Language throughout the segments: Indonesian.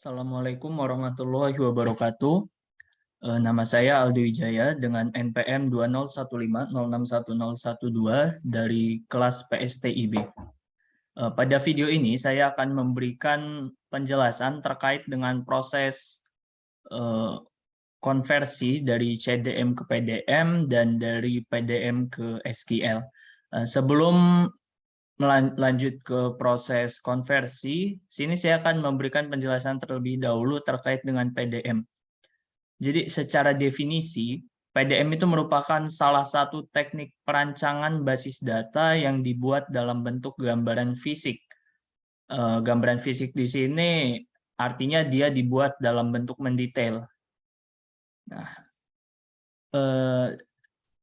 Assalamualaikum warahmatullahi wabarakatuh. Nama saya Aldo Wijaya dengan NPM 2015061012 dari kelas PSTIB. Pada video ini saya akan memberikan penjelasan terkait dengan proses konversi dari CDM ke PDM dan dari PDM ke SQL. Sebelum lanjut ke proses konversi, sini saya akan memberikan penjelasan terlebih dahulu terkait dengan PDM. Jadi secara definisi, PDM itu merupakan salah satu teknik perancangan basis data yang dibuat dalam bentuk gambaran fisik. Gambaran fisik di sini artinya dia dibuat dalam bentuk mendetail. Nah,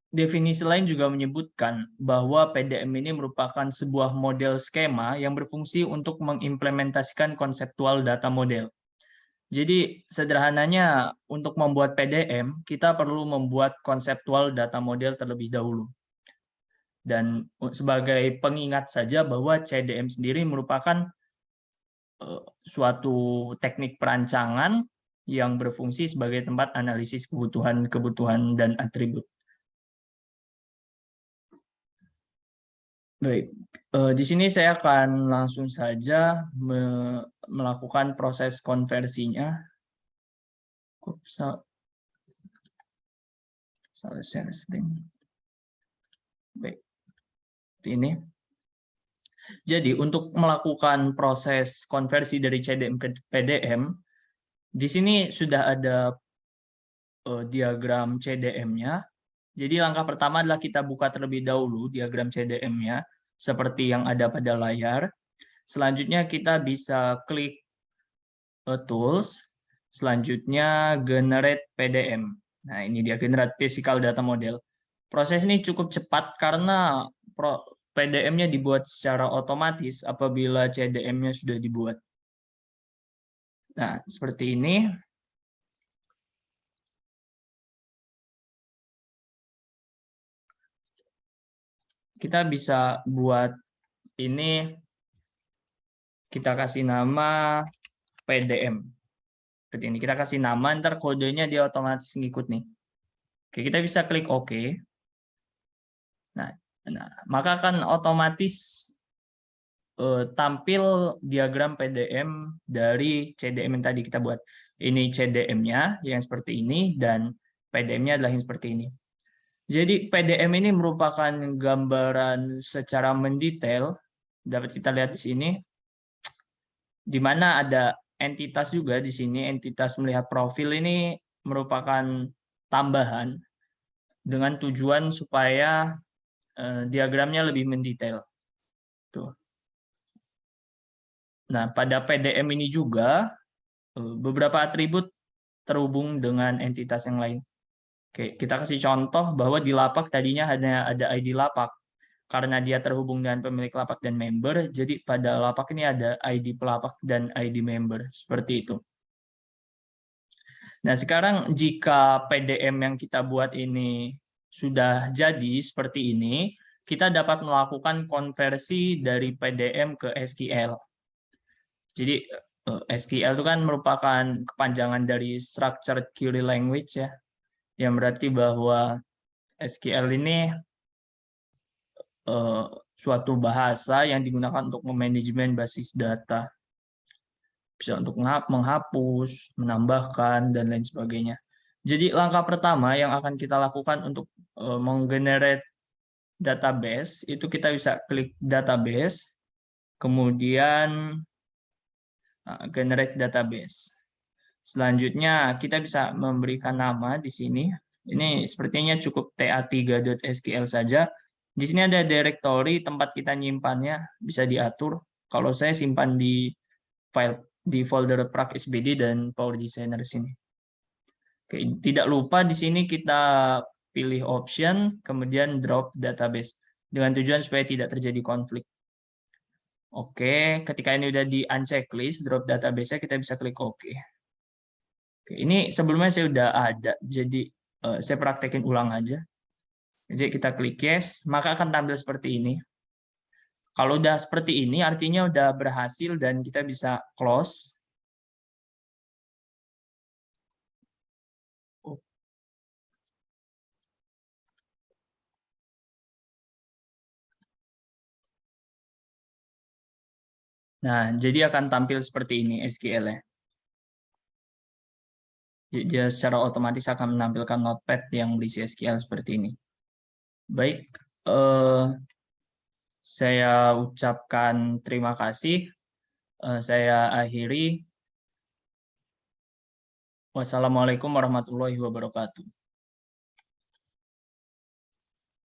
definisi lain juga menyebutkan bahwa PDM ini merupakan sebuah model skema yang berfungsi untuk mengimplementasikan konseptual data model. Jadi sederhananya untuk membuat PDM, kita perlu membuat konseptual data model terlebih dahulu. Dan sebagai pengingat saja bahwa CDM sendiri merupakan suatu teknik perancangan yang berfungsi sebagai tempat analisis kebutuhan dan atribut. Baik, di sini saya akan langsung saja melakukan proses konversinya. Salah share screen. Baik, ini. Jadi untuk melakukan proses konversi dari CDM ke PDM, di sini sudah ada diagram CDM-nya. Jadi langkah pertama adalah kita buka terlebih dahulu diagram CDM-nya, seperti yang ada pada layar. Selanjutnya kita bisa klik Tools, selanjutnya Generate PDM. Nah, ini dia Generate Physical Data Model. Proses ini cukup cepat karena PDM-nya dibuat secara otomatis apabila CDM-nya sudah dibuat. Nah, seperti ini. Kita bisa buat ini, kita kasih nama PDM. Seperti ini, kita kasih nama, ntar kodenya dia otomatis ngikut nih. Oke, kita bisa klik OK. Nah, maka akan otomatis tampil diagram PDM dari CDM yang tadi kita buat. Ini CDM-nya yang seperti ini, dan PDM-nya adalah yang seperti ini. Jadi PDM ini merupakan gambaran secara mendetail, dapat kita lihat di sini, di mana ada entitas juga di sini. Entitas melihat profil ini merupakan tambahan dengan tujuan supaya diagramnya lebih mendetail. Tuh. Nah, pada PDM ini juga beberapa atribut terhubung dengan entitas yang lain. Oke, kita kasih contoh bahwa di lapak tadinya hanya ada ID lapak. Karena dia terhubung dengan pemilik lapak dan member, jadi pada lapak ini ada ID pelapak dan ID member. Seperti itu. Nah, sekarang jika PDM yang kita buat ini sudah jadi seperti ini, kita dapat melakukan konversi dari PDM ke SQL. Jadi SQL itu kan merupakan kepanjangan dari Structured Query Language ya, yang berarti bahwa SQL ini suatu bahasa yang digunakan untuk memanajemen basis data. Bisa untuk menghapus, menambahkan, dan lain sebagainya. Jadi langkah pertama yang akan kita lakukan untuk menggenerate database, itu kita bisa klik database, kemudian generate database. Selanjutnya kita bisa memberikan nama di sini. Ini sepertinya cukup ta3.sql saja. Di sini ada directory tempat kita nyimpannya, bisa diatur. Kalau saya simpan di file di folder prac.sbd dan Power Designer sini. Oke, tidak lupa di sini kita pilih option, kemudian drop database dengan tujuan supaya tidak terjadi konflik. Oke, ketika ini udah di unchecklist drop database-nya, kita bisa klik OK. Oke, ini sebelumnya saya udah ada, jadi saya praktekin ulang aja. Jadi kita klik yes, maka akan tampil seperti ini. Kalau udah seperti ini, artinya udah berhasil dan kita bisa close. Nah, jadi akan tampil seperti ini SQL-nya. Dia secara otomatis akan menampilkan notepad yang berisi SQL seperti ini. Baik, saya ucapkan terima kasih. Saya akhiri. Wassalamualaikum warahmatullahi wabarakatuh.